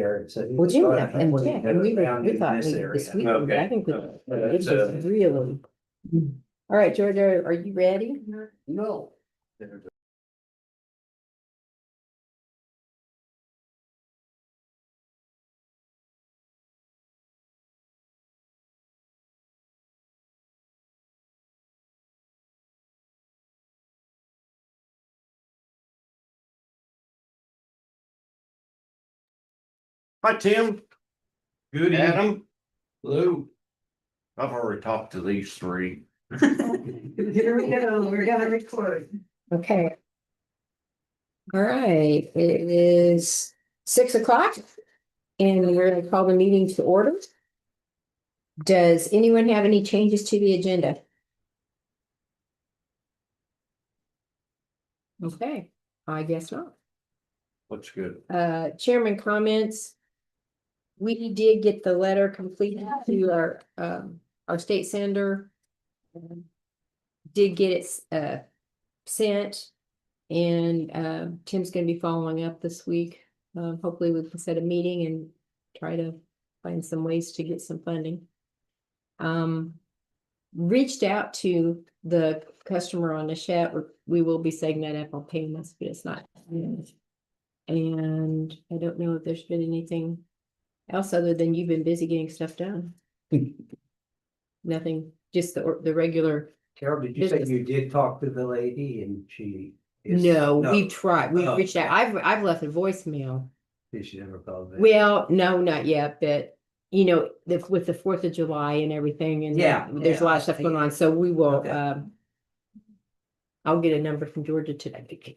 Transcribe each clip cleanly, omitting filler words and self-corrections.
there and said. Well, Jim, "Oh, and what do you Jack, have and we found in thought this maybe area?" this week, Okay. I think it was So- really. All right, Georgia, are you ready? No. Hi, Tim. Good Adam. Lou. I've already talked to these three. Here we go, we're gonna record. Okay. All right, it is 6 o'clock and we're gonna call the meeting to order. Does anyone have any changes to the agenda? Okay, I guess not. Looks good. Chairman comments. We did get the letter completed to our state sender. Did get it sent, and Tim's gonna be following up this week. Hopefully we can set a meeting and try to find some ways to get some funding. Reached out to the customer on the chat. We will be setting that up on payments, but it's not. And I don't know if there's been anything else other than you've been busy getting stuff done. Nothing, just the regular. Carol, did you say you did talk to the lady and she? No, we've tried, we've Oh. reached out. I've left a voicemail. Did she never call back? Well, no, not yet, but you know, with the 4th of July and everything, and there's a lot of stuff going on, so we will, Okay. I'll get a number from Georgia today.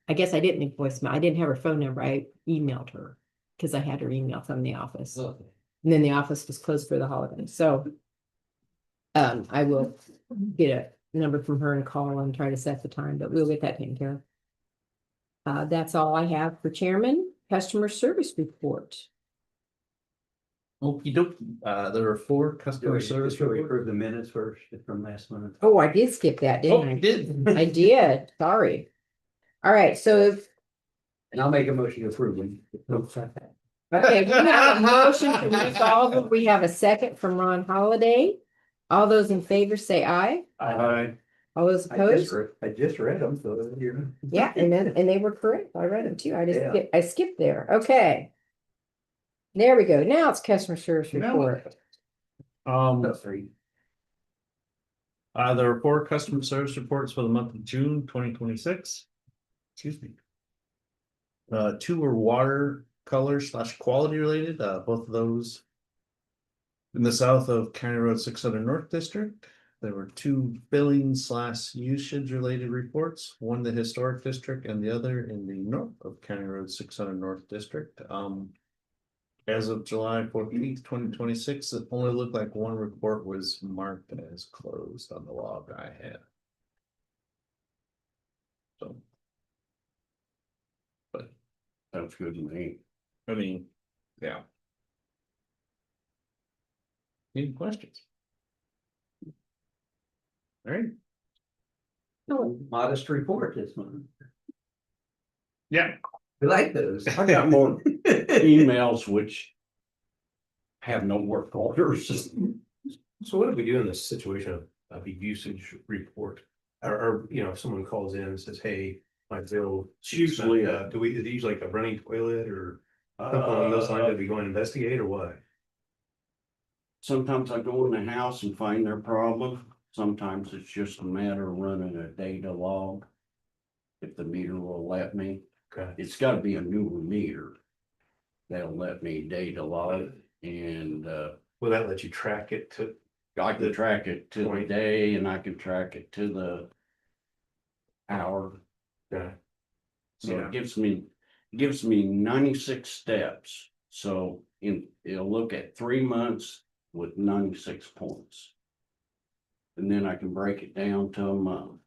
I guess I didn't leave voicemail. I didn't have her phone number. I emailed her because I had her email from the office. Okay. And then the office was closed for the holiday, so I will get a number from her and call and try to set the time, but we'll get that taken care of. That's all I have for chairman. Customer service report. Okey doke. There were 4 customer service Should we reports. approve the minutes first from last month? Oh, I did skip that, Oh, didn't I? you did. I did, sorry. All right, so if, And I'll make a motion to approve them. okay, we have a motion to resolve them. We have a second from Ron Holiday. All those in favor say aye. Hi. All those I just opposed? read them, so you're. Yeah, and they were correct. I read them too. Yeah. I skipped there. Okay. There we go. Now it's customer service report. Three. There were 4 customer service reports for the month of June 2026. Excuse me. 2 were water color / quality related. Both of those in the south of County Road 600 North District. There were 2 billing / usage related reports, one in the historic district and the other in the north of County Road 600 North District. As of July 14th, 2026, it only looked like one report was marked as closed on the log I had. So. But Sounds good to me. I mean, yeah. Any questions? All right. Modest report this month. Yeah. We like those. I got more emails which have no work orders. So what do we do in this situation of a usage report? Or, you know, if someone calls in and says, hey, my bill. It's usually is it usually like a running toilet or something along those lines that we go and investigate or what? Sometimes I go in the house and find their problem. Sometimes it's just a matter of running a data log. If the meter will let me, Okay. it's gotta be a newer meter. They'll let me data log and, Will that let you track it to? I can track it to the Point. day and I can track it to the hour. Yeah. So Yeah. it gives me 96 steps. So it'll look at 3 months with 96 points. And then I can break it down to a month,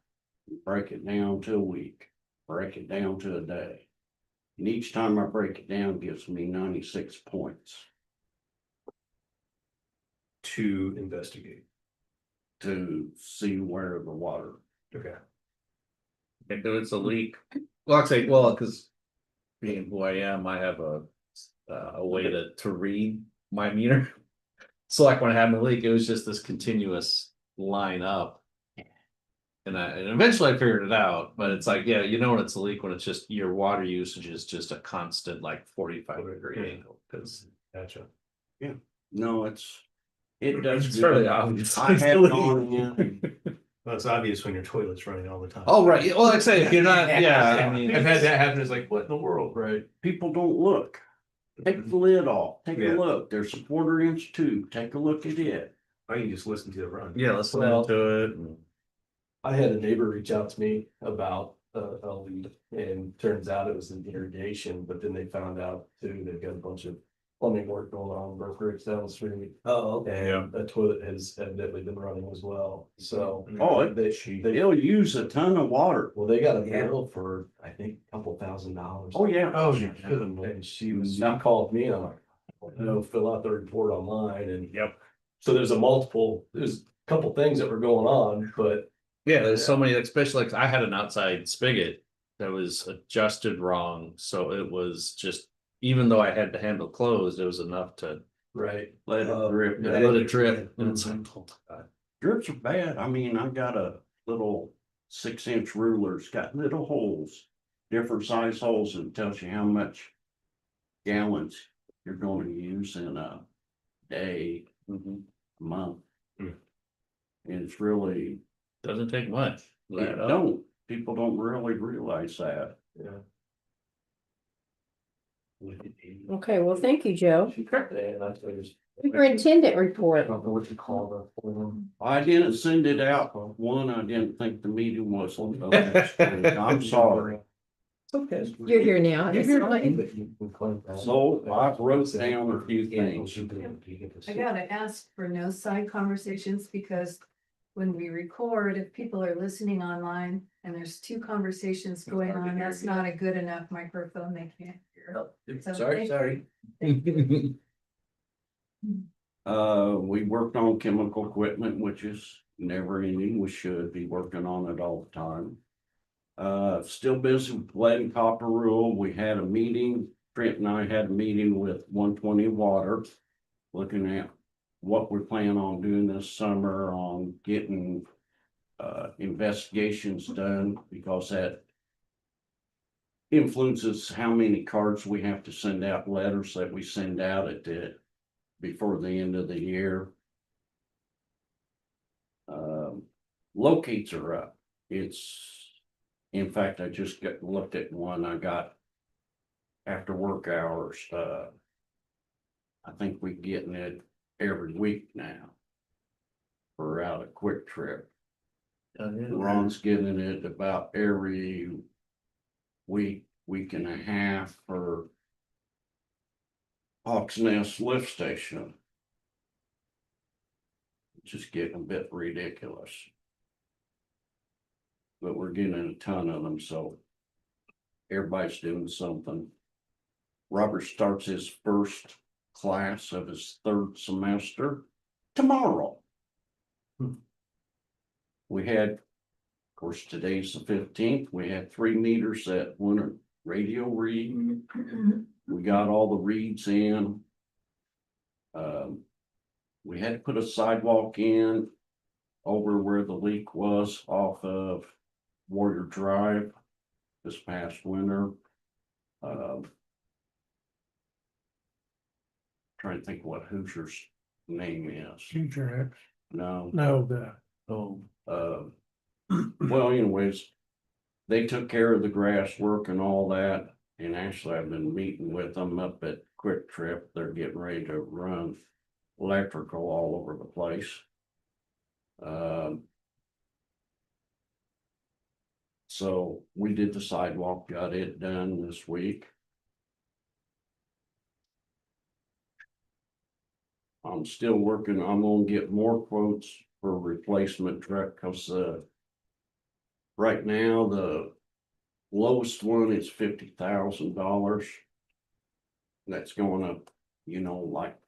break it down to a week, break it down to a day. And each time I break it down, it gives me 96 points To investigate. to see where the water. Okay. If it's a leak, well, I'd say, well, because being who I am, I have a a way to read my meter. So like when I had my leak, it was just this continuous line up. And eventually I figured it out, but it's like, yeah, you know when it's a leak when it's just your water usage is just a constant like 45-degree angle, because Gotcha. No, it does. it's good. fairly obvious. I have gone in. Well, it's obvious when your toilet's running all the time. Oh, right. Yeah, well, like I say, if you're not, yeah, I mean, I've had that happen. It's like, what in the world? Right. People don't look. Take the lid off, take Yeah. a look, there's a 1/4 inch tube, take a look at it. I can just listen to it run. yeah, let's Well- listen to it. I had a neighbor reach out to me about a leak, and turns out it was an irrigation, but then they found out too, they've got a bunch of plumbing work going on, Brokerage down the street. Oh, okay. And a toilet has evidently been running as well, so. Oh, They, They'll use a ton of water. well, they got a Yeah. bill for, I think, a couple $1,000s. Oh, yeah. Oh, And she called me, and I'm like, no, fill out the report online, and. Yep. So there's a couple things that were going on, but Yeah, there's so many, especially like I had an outside spigot that was adjusted wrong, so it was just, even though I had the handle closed, it was enough to right. Let it drip. Yeah. let it drip, and it's like, oh my God. Drips are bad. I mean, I got a little 6-inch ruler. It's got little holes, different size holes, and it tells you how much gallons you're going to use in a day, Mhm. a month. Hmm. And it's really, Doesn't take much. people don't really realize that. Yeah. Okay, well, thank you, Joe. And I just. Superintendent report. I don't know what you call the form. I didn't send it out. One, I didn't think the meeting was. I'm sorry. It's okay. You're here now. It's fine. But you can claim that. So I wrote down a few things. I gotta ask for no side conversations, because when we record, if people are listening online and there's 2 conversations going on, that's not a good enough microphone, they can't hear. So Sorry, sorry. We worked on chemical equipment, which is never ending. We should be working on it all the time. Still busy with lead and copper rule. We had a meeting, Trent and I had a meeting with 120 Water, looking at what we're planning on doing this summer on getting investigations done, because that influences how many cards we have to send out, letters that we send out at the before the end of the year. Locates are up. In fact, I just looked at one I got after work hours. I think we're getting it every week now. We're out a Quick Trip. Ron's getting it about every week, week and a half for Hawks Nest lift station. Just getting a bit ridiculous. But we're getting a ton of them, so everybody's doing something. Robert starts his first class of his 3rd semester tomorrow. We had, of course, today's the 15th. We had 3 meters that went a radio read. We got all the reads in. We had to put a sidewalk in over where the leak was off of Warrior Drive this past winter. Trying to think what Hoosier's name is. Future X, No. no, the, Well, anyways, they took care of the grass work and all that. And actually, I've been meeting with them up at Quick Trip. They're getting ready to run electrical all over the place. So we did the sidewalk, got it done this week. I'm still working, I'm gonna get more quotes for a replacement truck, cause right now, the lowest one is $50,000. That's going up, like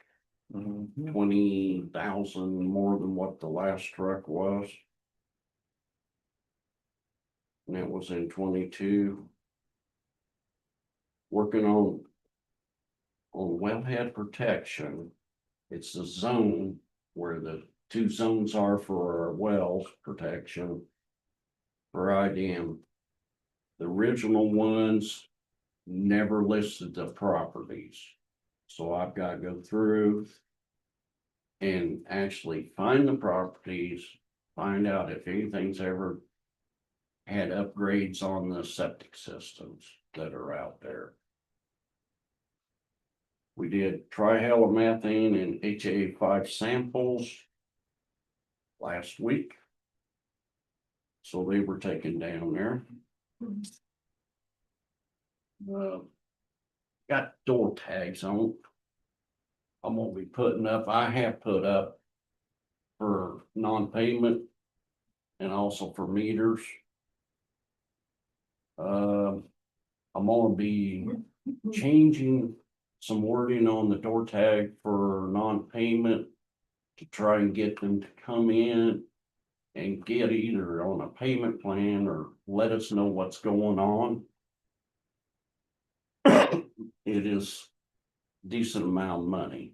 20,000 more than what the last truck was. And that was in 22. Working on on wellhead protection, it's the zone where the two zones are for our wells protection. For IDM. The original ones never listed the properties. So I've got to go through and actually find the properties, find out if anything's ever had upgrades on the septic systems that are out there. We did trihalomethanes and HA5 samples last week. So they were taken down there. Got door tags on. I'm gonna be putting up, I have put up for non-payment and also for meters. I'm gonna be changing some wording on the door tag for non-payment to try and get them to come in and get either on a payment plan or let us know what's going on. It is decent amount of money.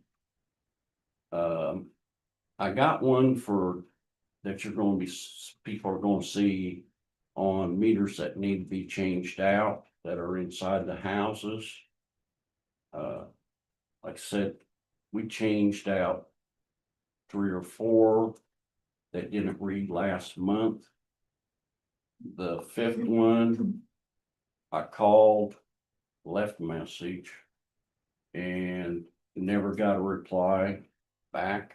I got one for that you're going to be, people are going to see on meters that need to be changed out that are inside the houses. Like I said, we changed out 3 or 4 that didn't read last month. The 5th one, I called, left a message, and never got a reply back.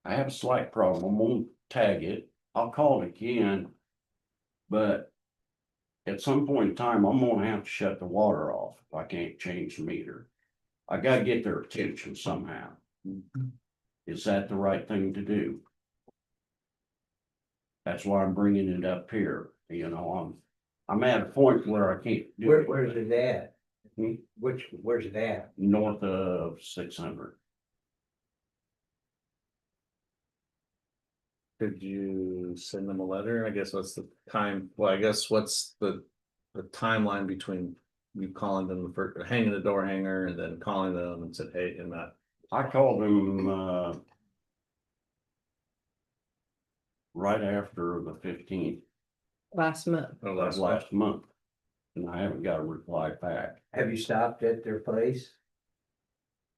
I have a slight problem. I'm gonna tag it. I'll call it again, but at some point in time, I'm gonna have to shut the water off if I can't change the meter. I gotta get their attention somehow. Is that the right thing to do? That's why I'm bringing it up here. You know, I'm at a point where I can't do it. Where's it at? Hmm? Where's it at? North of 600. Could you send them a letter? I guess what's the time? Well, I guess what's the timeline between you calling them for hanging the door hanger and then calling them and said, hey, and that. I called him right after the 15th Last month. Oh, of last month, and I haven't got a reply back. Have you stopped at their place?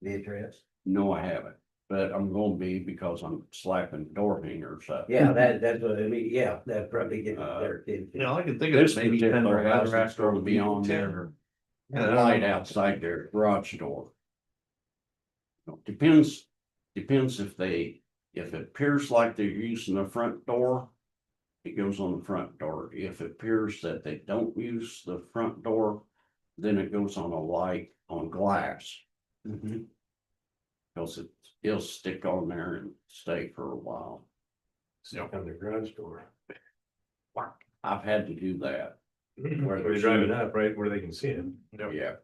The address? No, I haven't, but I'm gonna be because I'm slapping door hangers up. Yeah, that's what I mean, yeah, that probably get their attention. You know, I can think of This maybe particular house $10 is gonna be on there. Yeah, Light outside their garage door. Depends if it appears like they're using the front door, it goes on the front door. If it appears that they don't use the front door, then it goes on a light on glass. Because it'll stick on there and stay for a while. Stuck on the garage door. I've had to do that, Where they're driving up, right, where they can see it. yeah.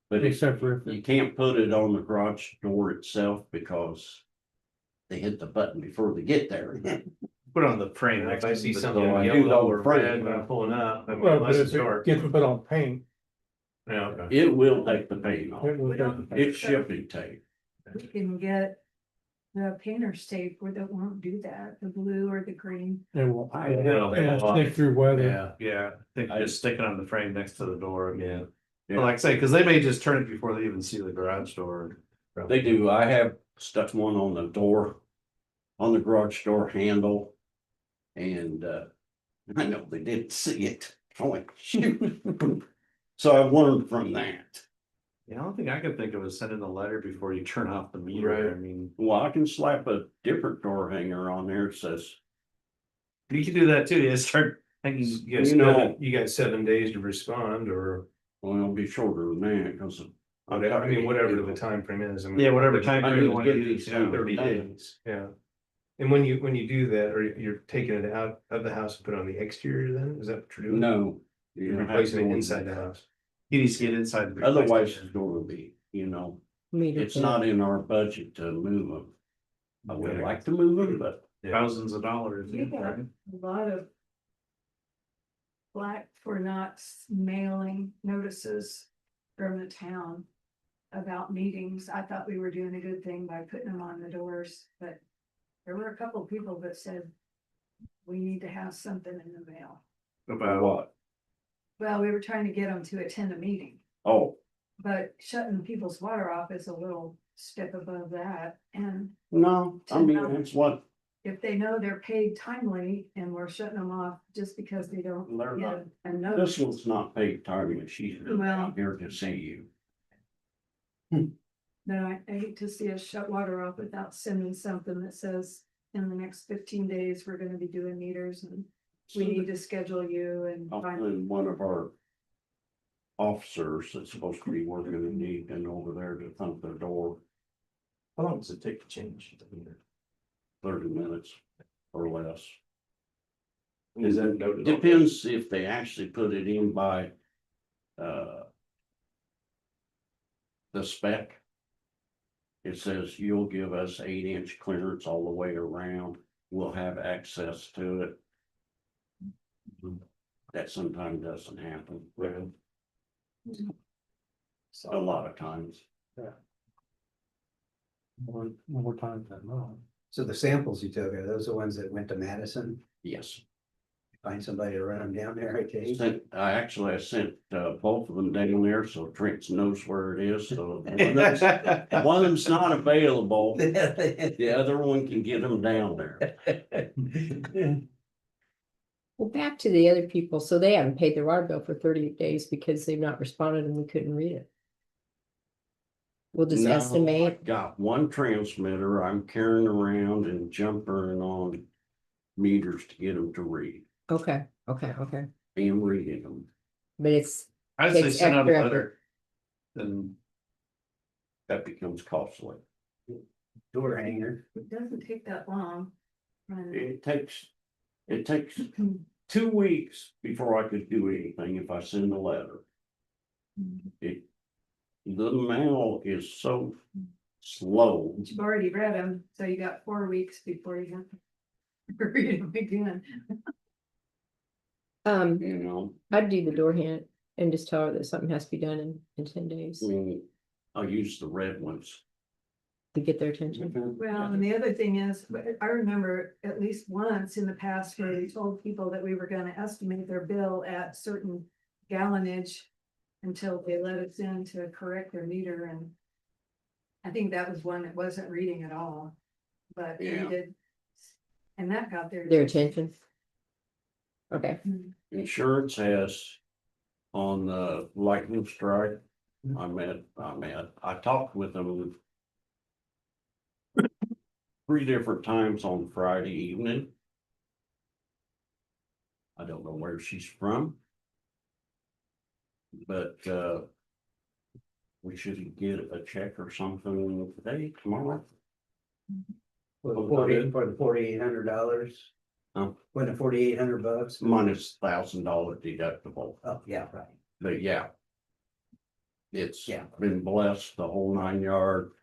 But Except for if you can't put it on the garage door itself because they hit the button before they get there. Put on the frame If next I to see the something door. I do yellow know or the frame, red when I'm pulling up, I mean, well, but unless it's if it dark. gets put on paint, Yeah, okay. It will take the paint off. it will take the It's shipping tape. We can get the painter's tape where that won't do that, the blue or the green. It will. It'll Stick through weather. Yeah, Yeah, I think just stick it on the frame next to the door. yeah. But like I say, because they may just turn it before they even see the garage door. They do. I have stuck one on the door, on the garage door handle. And I know they didn't see it. I'm like, shoot. So I learned from that. Yeah, the only thing I could think of is sending a letter before you turn off the meter. Right. I mean, Well, I can slap a different door hanger on there that says, you can do that too. You start hanging. You know- you got 7 days to respond or, well, it'll be shorter than that because. I mean, whatever the time frame is. I mean, Yeah, whatever time I frame need you to want get to use. these Yeah. 30 days, yeah. And when you do that, or you're taking it out of the house and put it on the exterior then, is that what you're doing? No. You're You don't have to replacing go it inside the house. He needs to get inside. the Otherwise, it's gonna be, Meter it's pit. not in our budget to move them. I would like to move them, but Yeah. thousands of dollars. You got Right? a lot of flack for not mailing notices from the town about meetings. I thought we were doing a good thing by putting them on the doors, but there were a couple people that said we need to have something in the mail. About what? Well, we were trying to get them to attend a meeting, Oh, but shutting people's water off is a little step above that. And no, I mean, it's what, if they know they're paid timely and we're shutting them off just because they don't they're not. get a notice. This one's not paid timely, she's Well- out here to see you. No, I hate to see us shut water off without sending something that says in the next 15 days, we're gonna be doing meters and we need to schedule you and I'll find. send one of our officers that's supposed to be working in the evening over there to thump their door How long does it take to change the meter? 30 minutes or less. Is that noted? on- Depends if they actually put it in by the spec. It says you'll give us 8-inch clearance all the way around. We'll have access to it. That sometimes doesn't happen, Right. a lot of times. More times than not. So the samples you took, are those the ones that went to Madison? Yes. Find somebody to run them down there, I take? I sent both of them down there, so Trent knows where it is, so one of them's not available, the other one can get them down there. Well, back to the other people, so they haven't paid their water bill for 30 days because they've not responded and we couldn't read it. We'll just No, estimate. I've got one transmitter I'm carrying around and jumping on meters to get them to read Okay, and reading them. but it's, I'd say Takes send out a extra letter. Then That becomes costly. Door hanger. It doesn't take that long. And It takes 2 weeks before I could do anything if I send a letter. The mail is so slow. you've already read them, so you got 4 weeks before you have to read them again. You know, I'd do the door hand and just tell her that something has to be done in 10 days I mean, I use the red ones. to get their attention. Well, and the other thing is, I remember at least once in the past where we told people that we were gonna estimate their bill at certain gallonage until they let us in to correct their meter, and I think that was one that wasn't reading at all, but we Yeah. did. And that got Their attention. Okay, Insurance has on the lightning strike. I talked with them 3 different times on Friday evening. I don't know where she's from. But we should get a check or something today, tomorrow. For the $4,800. Huh? When the $4,800. Minus $1,000 deductible, Oh, yeah, right. but yeah. It's Yeah. been blessed the whole 9 yard.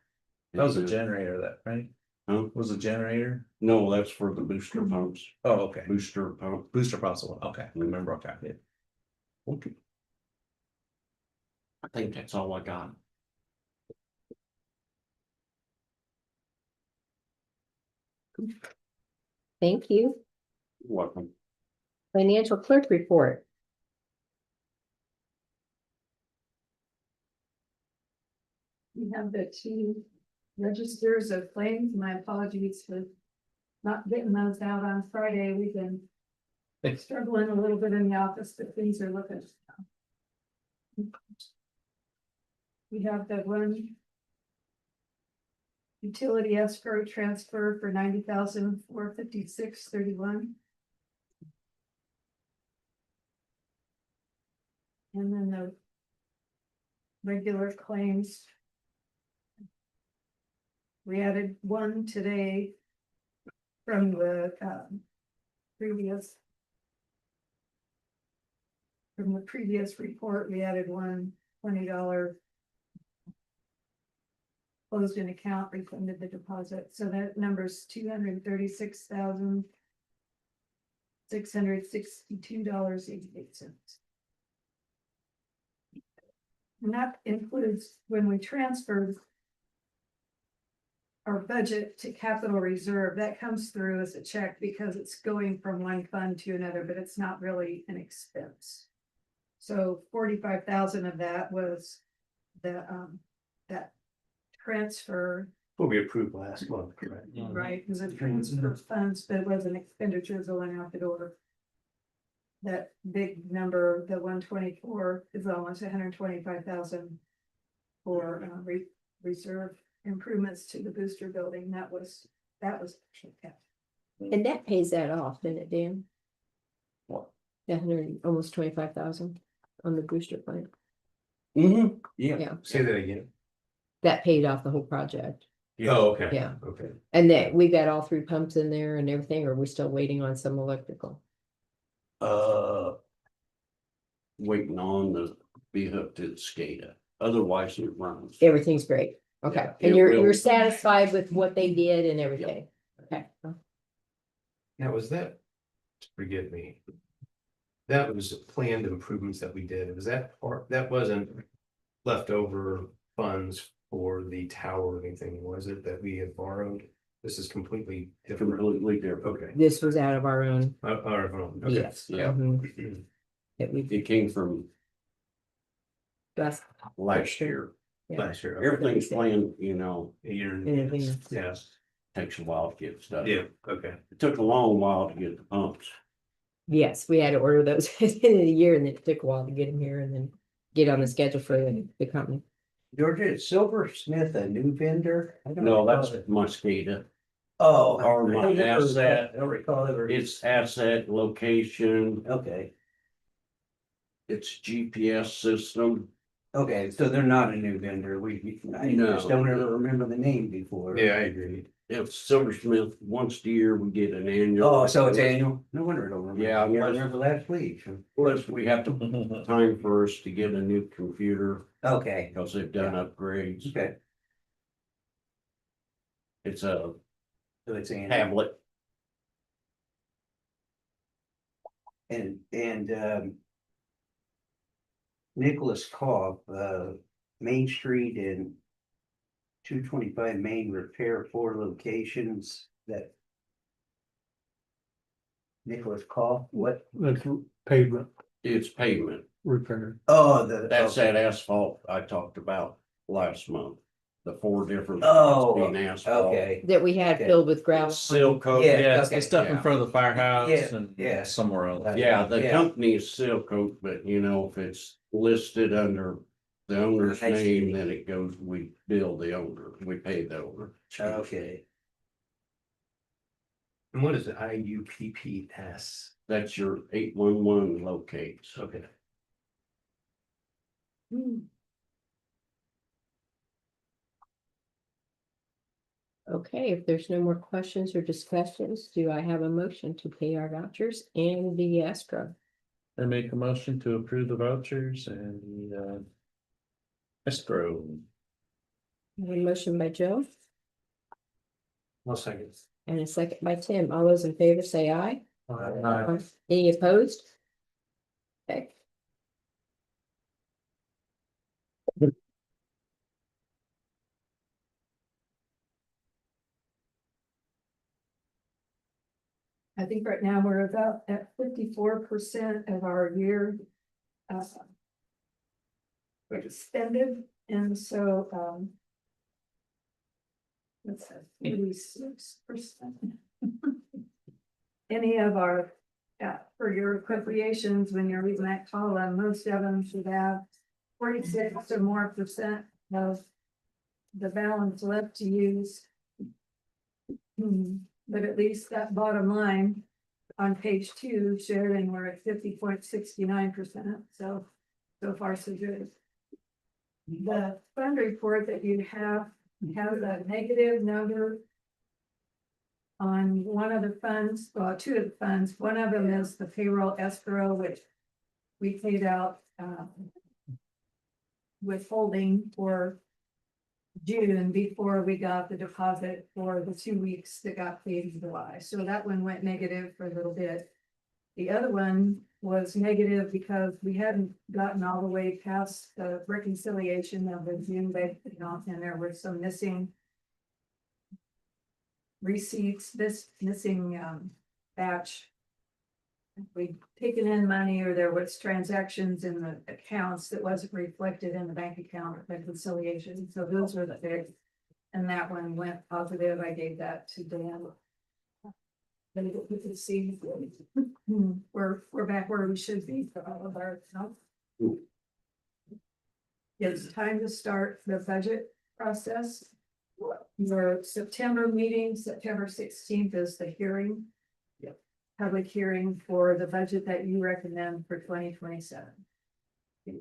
that was a generator, that right? Huh? Was a generator? No, that's for the booster pumps, Oh, okay. booster pump. Booster possible. Okay, remember. Okay. Yeah. Okay. I think that's all I got. thank you. Welcome. Financial clerk report. We have the 2 registers of claims. My apologies for not getting those out on Friday. We've been struggling a little bit in the office, but things are looking. We have the 1 utility escrow transfer for $90,456.31. And then the regular claims. We added 1 today from the previous. From the previous report, we added $1 $20 closed an account, refunded the deposit, so that number's 236,000. $662.88. And that includes when we transferred our budget to capital reserve, that comes through as a check because it's going from one fund to another, but it's not really an expense. So 45,000 of that was that transfer, What we approved last month, correct? right, it was a transfer of funds, but it was an expenditure going out the door. That big number, the 124 is almost 125,000 for reserve improvements to the booster building. That was actually kept. And that pays that off, didn't it, Dan? What? That hundred, almost 25,000 on the booster plant. Yeah. Yeah, Say that again. that paid off the whole project. Oh, okay. Yeah. Okay. And that we got all three pumps in there and everything, or we're still waiting on some electrical. Waiting on the be hooked to the SCADA, otherwise it runs. Everything's great. Okay, Yeah, and it you're will. satisfied with what they did and everything? Okay. Now, was that, forgive me. That was planned improvements that we did. Was that part, that wasn't leftover funds for the tower or anything, was it, that we had borrowed? This is completely different. Completely different. Okay. This was out of our own. Our own, okay. Yes. Yeah. Mhm. That we It came from just. last year. Yeah. Last year. Everything's planned, you know, A year. Anything. Yes, takes a while to get stuff. yeah, okay. It took a long while to get the pumps. Yes, we had to order those at the end of the year and then it took a while to get them here and then get on the schedule for the company. Georgia, is Silversmith a new vendor? I don't No, recall that's it. my SCADA. Oh. Or my I don't remember- asset. I don't recall ever. It's asset, location, Okay, it's GPS system. okay, so they're not a new vendor. I No. just don't ever remember the name before. Yeah, I agree. If Silversmith, once a year, we get an annual. Oh, so it's annual? No wonder I don't remember. Yeah, I unless- remember last week. Plus, we have to time first to get a new computer Okay, because they've done upgrades. okay, It's a so it's annual. tablet. And Nicholas Cobb, Main Street and 225 Main repair 4 locations that. Nicholas Cobb, what? That's pavement It's pavement. repair. Oh, That's that asphalt I talked about last month. The 4 different. Oh, being asphalt. okay, That we had Okay. filled with gravel. Seal coat. Yeah. Yeah, it's okay, the stuff in yeah. front of the firehouse Yeah, and yeah. somewhere else. Yeah, the Yeah. company is Seal Coat, but you know, if it's listed under the owner's I see. name, then it goes, we bill the owner, we pay the owner. okay. And what is it? IUPPS? That's your 811 locates. Okay. Okay, if there's no more questions or discussions, do I have a motion to pay our vouchers and the escrow? I make a motion to approve the vouchers and the escrow. I have a motion by Joe 1 second. and a second by Tim. All those in favor say aye. Aye. Any opposed? Okay. I think right now we're about at 54% of our year. Expended, and so, let's say 36%. Any of our, for your appropriations, when you're reading that column, most of them should have 46 or more percent of the balance left to use. But at least that bottom line on page 2 showing we're at 50.69%, so far so good. The fund report that you have has a negative number on one of the funds, well, 2 of the funds. One of them is the payroll escrow, which we paid out withholding for June before we got the deposit for the 2 weeks that got paid in July. So that one went negative for a little bit. The other one was negative because we hadn't gotten all the way past the reconciliation of the June bank account, and there were some missing receipts, this missing batch. We'd taken in money, or there was transactions in the accounts that wasn't reflected in the bank account reconciliation, so those were the big. And that one went positive, I gave that to Dan. Then we could see, we're back where we should be for all of our accounts. It's time to start the budget process. Your September meeting, September 16th is the hearing. Yep. Public hearing for the budget that you recommend for 2027.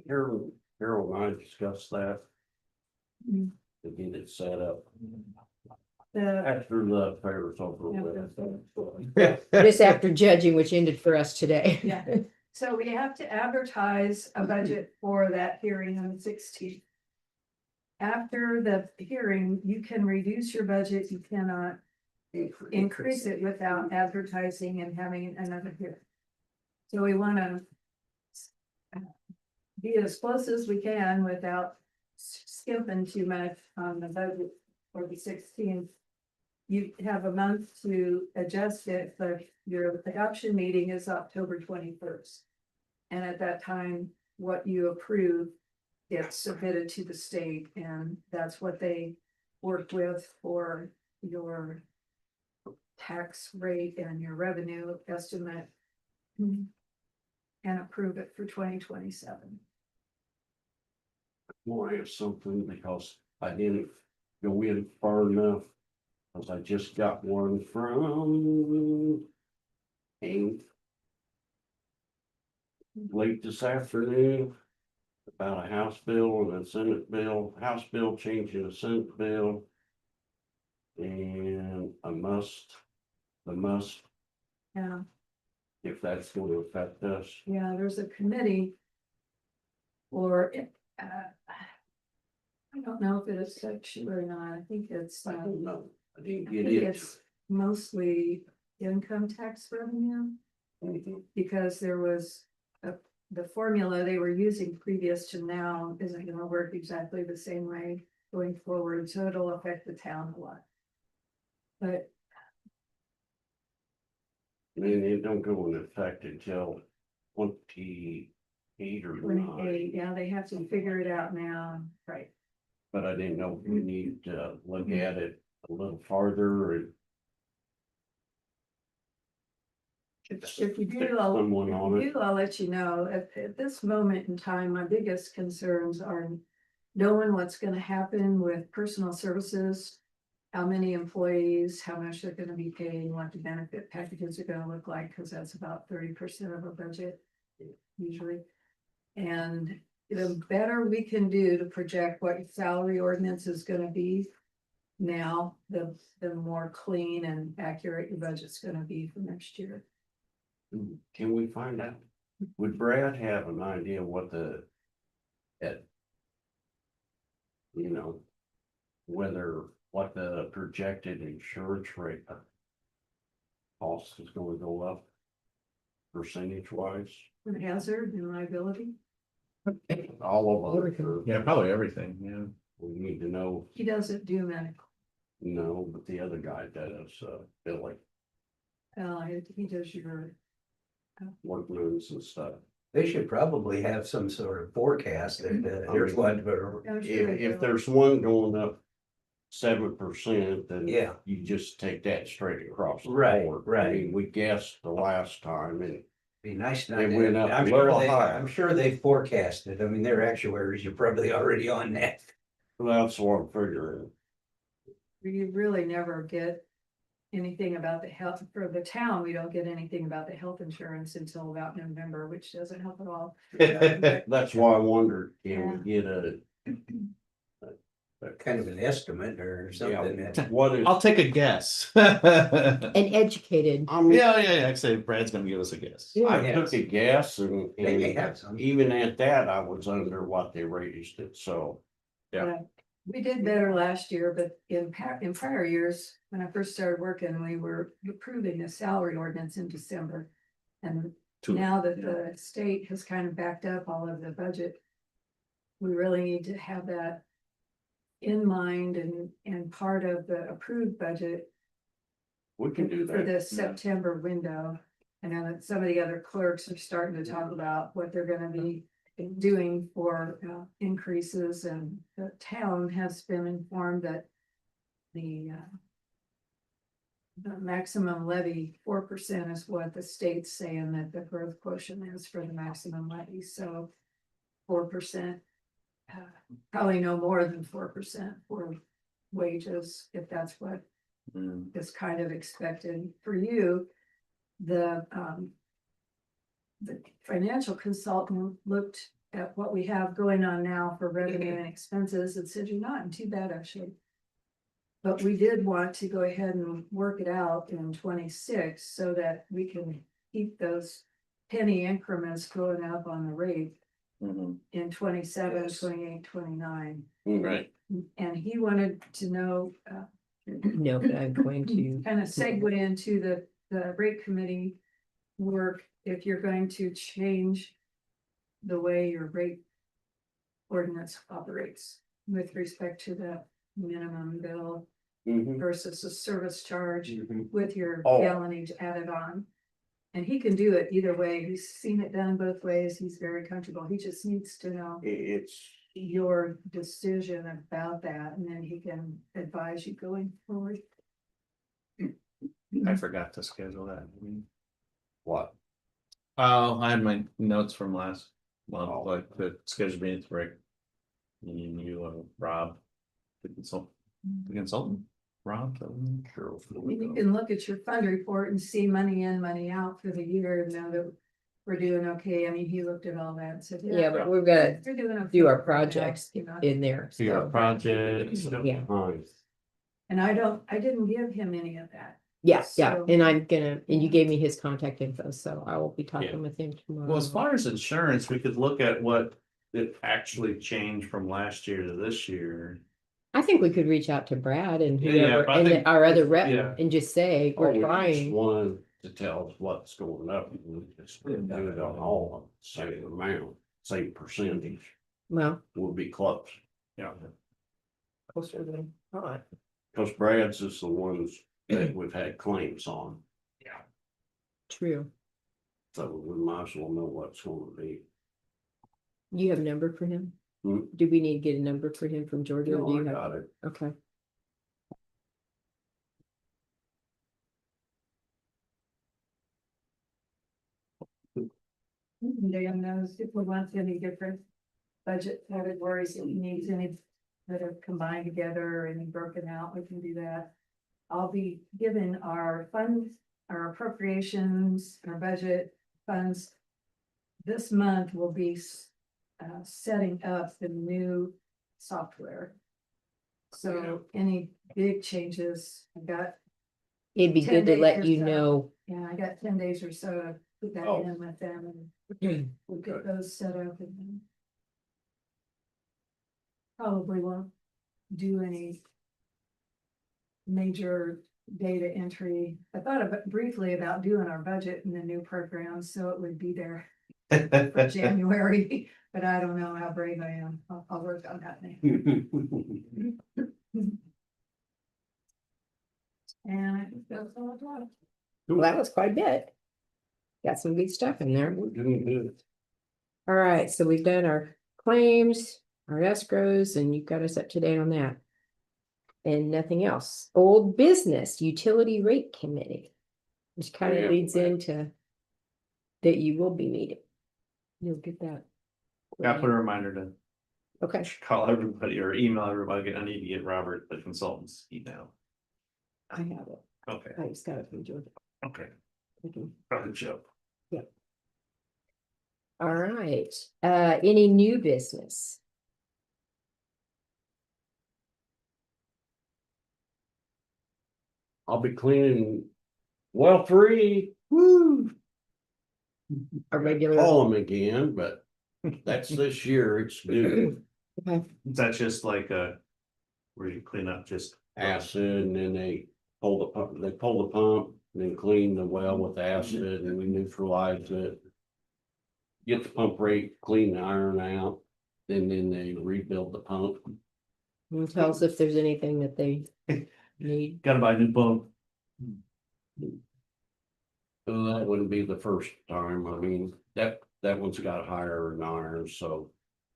Harold and I discussed that. Mm. To get it set up The, after the fair's over with. Just after judging, which ended for us today. yeah, so we have to advertise a budget for that hearing on the 16th. After the hearing, you can reduce your budget, you cannot increase it without advertising and having another hearing. So we wanna be as close as we can without skimping too much on the budget for the 16th. You have a month to adjust it, but your adoption meeting is October 21st. And at that time, what you approve gets submitted to the state, and that's what they work with for your tax rate and your revenue estimate. And approve it for 2027. More have something because I didn't go in far enough. Cause I just got one from Hank late this afternoon about a House bill and a Senate bill, House bill changing a Senate bill. And the must, Yeah, if that's going to affect us. yeah, there's a committee. Or I don't know if it affects you or not, I think it's. I don't know. I didn't I get think it. it's mostly income tax revenue. Because there was the formula they were using previous to now isn't gonna work exactly the same way going forward, so it'll affect the town a lot. But And it don't go into effect until 28 or 9. 28, yeah, they have to figure it out now, right? But I didn't know if we need to look at it a little farther and. If you do, stick someone on it. I'll let you know. At this moment in time, my biggest concerns are knowing what's gonna happen with personal services. How many employees, how much they're gonna be paying, what the benefit packages are gonna look like, because that's about 30% of our budget usually. And the better we can do to project what salary ordinance is gonna be now, the more clean and accurate your budget's gonna be for next year. Can we find out? Would Brad have an idea what what the projected insurance rate cost is going to go up percentage wise? For hazard and liability, All of them. Yeah, probably everything, yeah. We need to know, he doesn't do medical, but the other guy does, Billy, he does your. workloads and stuff. They should probably have some sort of forecast that here's what, I'm sure they If do. there's one going up 7%, then yeah, you just take that straight across the Right, board. right. I mean, we guessed the last time and be nice. to They know. went up I'm a sure little they, higher. I'm sure they forecasted. I mean, they're actuaries, you're probably already on that. that's what I'm figuring. You really never get anything about the health, for the town, we don't get anything about the health insurance until about November, which doesn't help at all. That's why I wondered, can we get a, Kind of an estimate or something. yeah, that- what is, I'll take a guess. An educated, I mean, Yeah, I'd say Brad's gonna give us a guess. I took a guess and They may have some. even at that, I was under what they raised it, so. We did better last year, but in prior years, when I first started working, we were approving a salary ordinance in December. And now that the state has kind of backed up all of the budget. We really need to have that in mind and part of the approved budget We can do for that. this September window. I know that some of the other clerks are starting to talk about what they're gonna be doing for increases, and the town has been informed that the maximum levy, 4% is what the state's saying that the growth quotient is for the maximum levy, so 4%. Probably no more than 4% for wages, if that's what is kind of expected for you. The financial consultant looked at what we have going on now for revenue and expenses and said, you're not in too bad of shape. But we did want to go ahead and work it out in 26 so that we can keep those penny increments going up on the rate in 27, Yes. 28, 29. Right. And he wanted to know, No, but I'm going to, kind of segue into the rate committee work, if you're going to change the way your rate ordinance operates with respect to the minimum bill Mhm. versus a service charge Mhm. with your Oh. gallonage added on. And he can do it either way. He's seen it done both ways. He's very comfortable. He just needs to know It's, your decision about that, and then he can advise you going forward. I forgot to schedule that. what? Oh, I had my notes from last month, Oh. like the scheduled meetings for you, Rob, the consultant, Rob. Sure. You can look at your fund report and see money in, money out for the year, and know that we're doing okay. I mean, he looked at all that and said, yeah, but we've got to we're doing okay do our right now, projects you know. in there. Do our So, projects. yeah, And I didn't give him any of that. yeah. So- And I'm gonna, and you gave me his contact info, so I will be talking with him tomorrow. Well, as far as insurance, we could look at what it actually changed from last year to this year. I think we could reach out to Brad and Yeah, whoever, but I and think our other if- rep, yeah. and just say, Oh, we're we just trying. wanted to tell us what's going up. We just do it on all of them, same amount, same percentage, Well, will be close. Yeah. closer than not. Cause Brad's is the ones that we've had claims on, True. so we might as well know what's gonna be. You have a number for him? Hmm. Do we need to get a number for him from Georgia? or do No, I you have? got it. Okay. Dan knows if we want any different budget categories, if he needs any that are combined together or any broken out, we can do that. I'll be given our funds, our appropriations, our budget funds. This month will be setting up the new software. So any big changes, It'd be 10 good to days let or you so. know. I got 10 days or so to put that Oh. in with them, and we'll get those set up, and then probably won't do any major data entry. I thought briefly about doing our budget in the new program, so it would be there for January, but I don't know how brave I am. I'll work on that now. And I think that's all I've got. Well, that was quite a bit. Got some good stuff in there. We're doing good. All right, so we've done our claims, our escrows, and you've got us up to date on that. And nothing else. Old business, utility rate committee. Which kind of Yeah. leads into that you will be meeting. You'll get that. I put a reminder to Okay, call everybody or email everybody. I need to get Robert the consultant's email. I have it. Okay, I just got it from Georgia. okay. Okay. Probably Joe. All right, any new business? I'll be cleaning well 3, woo, A regular. call them again, but that's this year, it's due. Okay, Is that just like where you clean up just Acid, and then they pull the pump, and then clean the well with acid, and we neutralize it. get the pump rate, clean the iron out, and then they rebuild the pump. And tell us if there's anything that they need. Gotta buy a new pump. So that wouldn't be the first time. I mean, that one's got higher in iron, so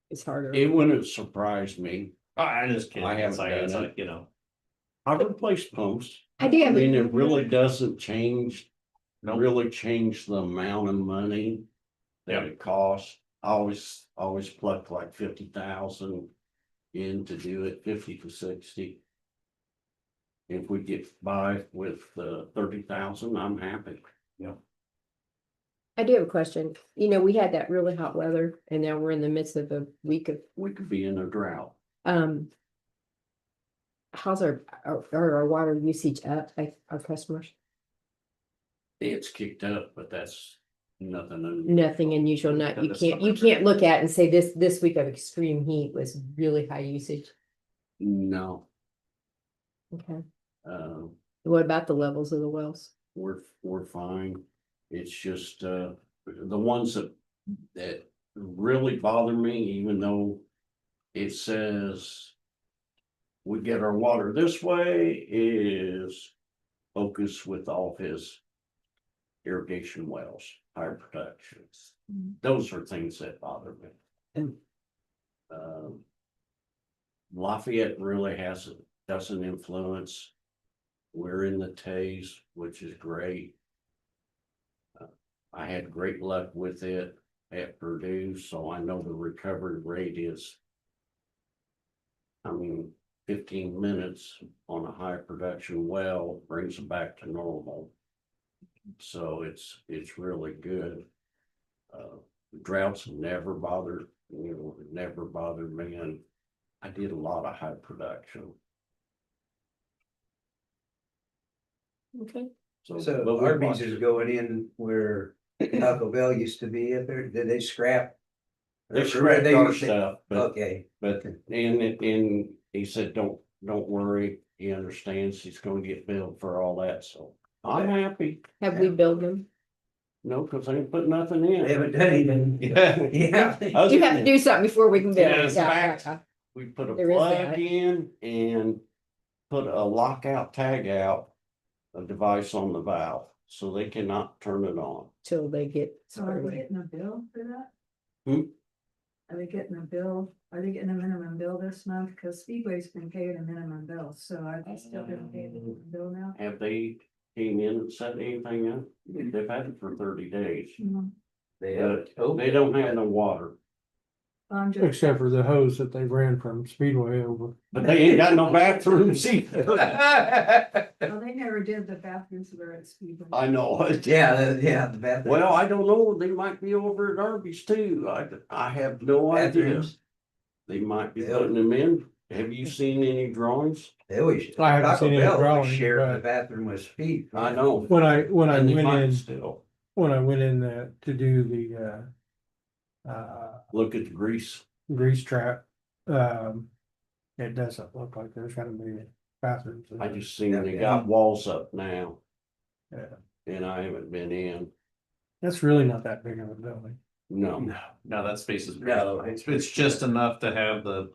It's harder. it wouldn't surprise me. I just kidding. I haven't It's like, done it's it. like, you know, I've replaced pumps. I do I have, mean, a- it really doesn't change, Nope. really change the amount of money that it costs. I always pluck like 50,000 in to do it, 50 to 60. If we get by with 30,000, I'm happy. I do have a question. You know, we had that really hot weather and now we're in the midst of a week of, We could be in a drought. how's our water usage up by our customers? It's kicked up, but that's nothing. Nothing unusual, not, you can't look at and say this week of extreme heat was really high usage. No, Okay. um, What about the levels of the wells? we're fine. It's just, the ones that really bother me, even though it says we get our water this way, is Focus with all his irrigation wells, higher productions. Those are things that bother me. Um, Lafayette really doesn't influence. We're in the Tays, which is great. I had great luck with it at Purdue, so I know the recovery rate is, I mean, 15 minutes on a high production well brings it back to normal. So it's really good. Droughts never bothered me, and I did a lot of high production. Okay. but So we Arby's watched is it. going in where Taco Bell used to be up there. Did they scrap? They Or scrapped our stuff, but Okay, and he said, don't worry, he understands, he's gonna get billed for all that, so I'm happy. Have we billed them? No, cause I ain't put nothing in. they haven't done anything. Yeah. Yeah. You have to do something before we can bill. Yeah, it. it's Yeah, fact. yeah. We put a There is plug that. in and put a lockout tag out, a device on the valve, so they cannot turn it on. Till they get. So are they getting a bill for that? Hmm? Are they getting a bill? Are they getting a minimum bill this month? Cause Speedway's been paying a minimum bill, so are they still gonna pay the minimum bill now? Have they came in and set anything up? They've had it for 30 days. They But they don't have no water, I'm just. Except for the hose that they ran from Speedway over. but they ain't got no bathrooms either. Well, they never did the bathrooms were at Speedway. I know. Yeah, the bathroom. Well, I don't know, they might be over at Arby's too, I have no idea. Bathrooms. They might be Yeah. putting them in. Have you seen any drawings? They always. I haven't Taco seen any Bell always drawings, shared the but- bathroom with Speed. I know. When I And went they might in, still to do the look at the grease. grease trap, it doesn't look like there's gonna be bathrooms. in I there. just seen they Yeah. got walls up now. Yeah. And I haven't been in, That's really not that big of a building. no. No, that space is. No, It's just enough to have the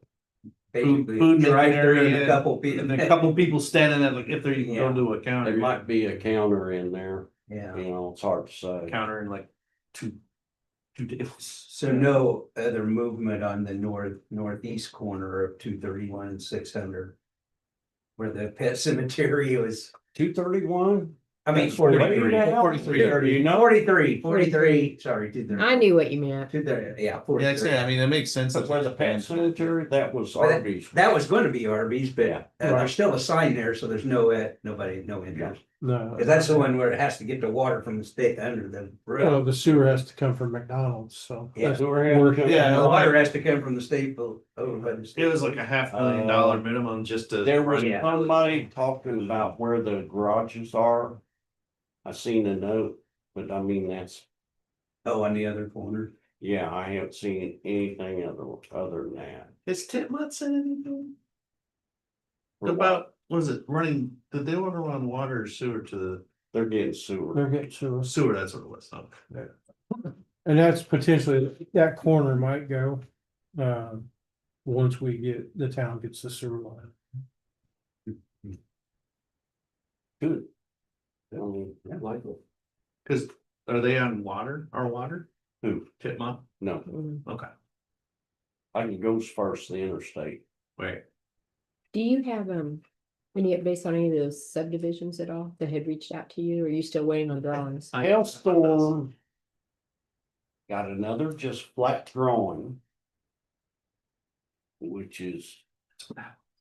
Basically, food just right right there and area, a couple people. and a couple people standing at, like, if they're even going to a counter. There might be a counter in there, Yeah, you know, it's hard to say. Counter in like two tables. so no other movement on the northeast corner of 231 and 600. Where the pet cemetery was, 231? I mean, Way 43. down. 43, You know? 43, sorry, 230. I knew what you meant. 230, yeah, Yeah, 43. I mean, it makes sense. But where the pet cemetery, that was Well, Arby's. That was gonna be Arby's, but Yeah. there's still a sign there, so there's no interest. No. Cause that's the one where it has to get the water from the state under the Well, roof. the sewer has to come from McDonald's, so. Yeah. that's- Yeah, The water has to come from the state, over by the It state. was like a $500,000 minimum just to. There was Yeah. somebody talking about where the garages are. I seen a note, but I mean, that's, Oh, on the other corner. yeah, I haven't seen anything other than that. Is Titmut said anything about, was it running, did they want to run water or sewer to They're getting sewer. They're getting sewer. the sewer? That's what it was. Oh. And that's potentially, that corner might go, once the town gets the sewer line. Good. Yeah, Likely. Cause are they on water, our water? Who? Titmont? No, Mm. Okay, I can go as far as the interstate. wait, Do you have, any updates on any of those subdivisions at all that had reached out to you? Or are you still waiting on drawings? Hailstorm. Got another just flat drawing. Which is.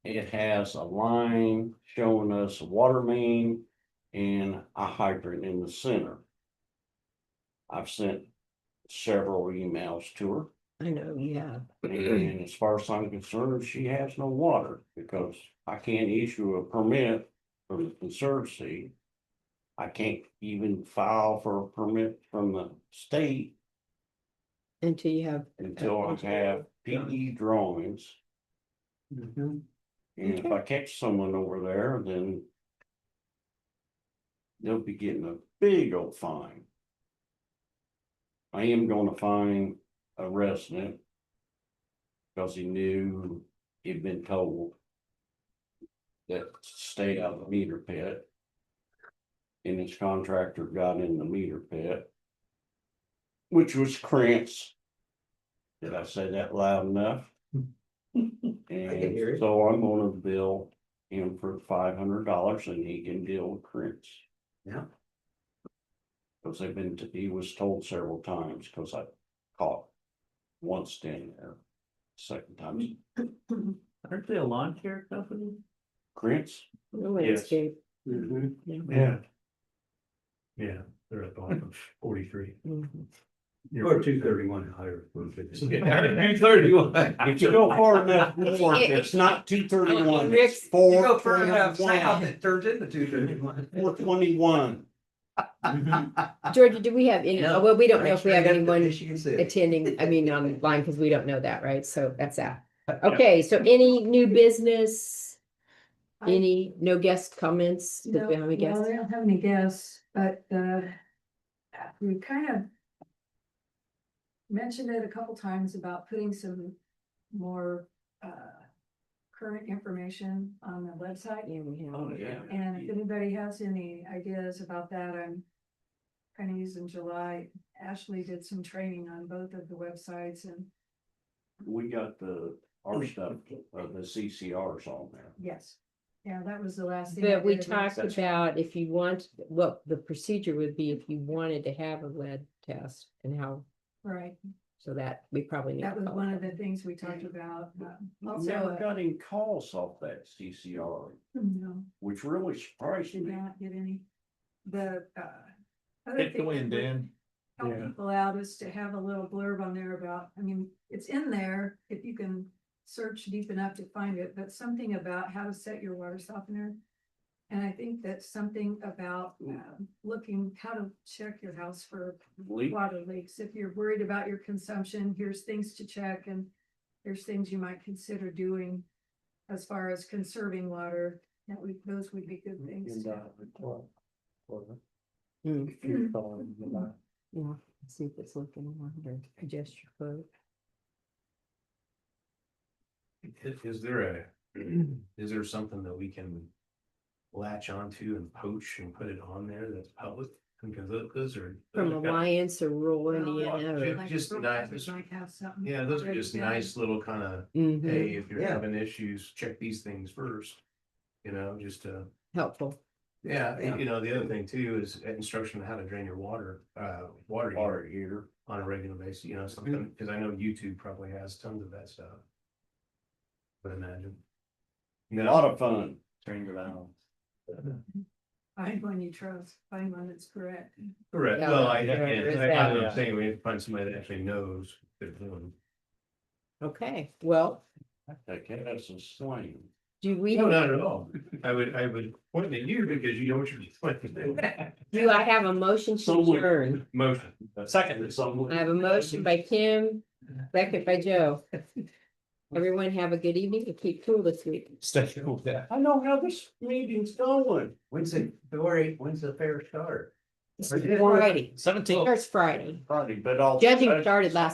It has a line showing us a water main and a hydrant in the center. I've sent several emails to her. I know, yeah. And as far as I'm concerned, she has no water because I can't issue a permit from the Conservancy. I can't even file for a permit from the state Until you have. until I have PE drawings. And if I catch someone over there, then they'll be getting a big old fine. I am gonna fine a resident because he knew he'd been told that stay out of the meter pit. And his contractor got in the meter pit, which was Krantz. Did I say that loud enough? hear And it. so I'm gonna bill him for $500 and he can deal with Krantz. Yeah. Cause he was told several times, cause I caught one standing there. Second time, aren't they a lawn care company? Krantz, The landscape. Yeah. Yeah, they're at the bottom of 43. Mhm. Or 231 higher. 231. if you go far enough, north, it's not 231, it's You go further enough south, 421. it turns into 231. 421. Georgia, do we have any, Yeah. well, we don't know Right if we have straight up to anyone Michigan City. attending, I mean, online, because we don't know that, right? So that's that. Okay, so any new business? No guest comments? Did No, we have any well, guests? they don't have any guests, but we kind of mentioned it a couple times about putting some more current information on the website. Yeah, we have. Oh, yeah. And if anybody has any ideas about that, I'm kind of using July. Ashley did some training on both of the websites and We got our stuff, the CCRs on there. yes. Yeah, that was the last thing. I But we did. talked about if you want, what the procedure would be if you wanted to have a lead test and how, Right, so that we probably need. that to was follow one up. of the things we talked about. Also, Never got any calls off that CCR, no, which really surprised did me. not get any. The other Take the thing win, that would Dan. help Yeah. people out is to have a little blurb on there about, I mean, it's in there if you can search deep enough to find it, but something about how to set your water softener. And I think that's something about looking, how to check your house for Leak. water leaks. If you're worried about your consumption, here's things to check and there's things you might consider doing as far as conserving water. Those would be good things. to have. Mm. Yeah, see if it's looking under gesture code. Is there something that we can latch onto and poach and put it on there that's public? Because those are. From those are- Alliance or rural Well, Indiana or. like just Brooklyn nice. might have something. Yeah, those are just Yeah. nice little kind of, Mhm. hey, if you're Yeah. having issues, check these things first. You know, just to, Helpful. yeah, Yeah. you know, the other thing too is instruction on how to drain your water Water heater heater. on a regular basis, you know, something, because I know YouTube probably has tons of that stuff. But imagine. A lot of fun. Turn it on. Find one you trust, find one that's correct. Correct, Yeah, well, there is I that. I'm saying we have to find somebody that actually knows what they're doing. Okay, well, Okay, that's a slang. do we, No, not at all. I would point at you because you know what you're pointing at. do I have a motion to Someone- adjourn? Motion. Second, someone. I have a motion by Kim, second by Joe. Everyone have a good evening and keep cool this week. Stay cool, yeah. I know how this meeting's going. When's the fair start? Friday, 17th starts Friday. Friday, but all. Judging started last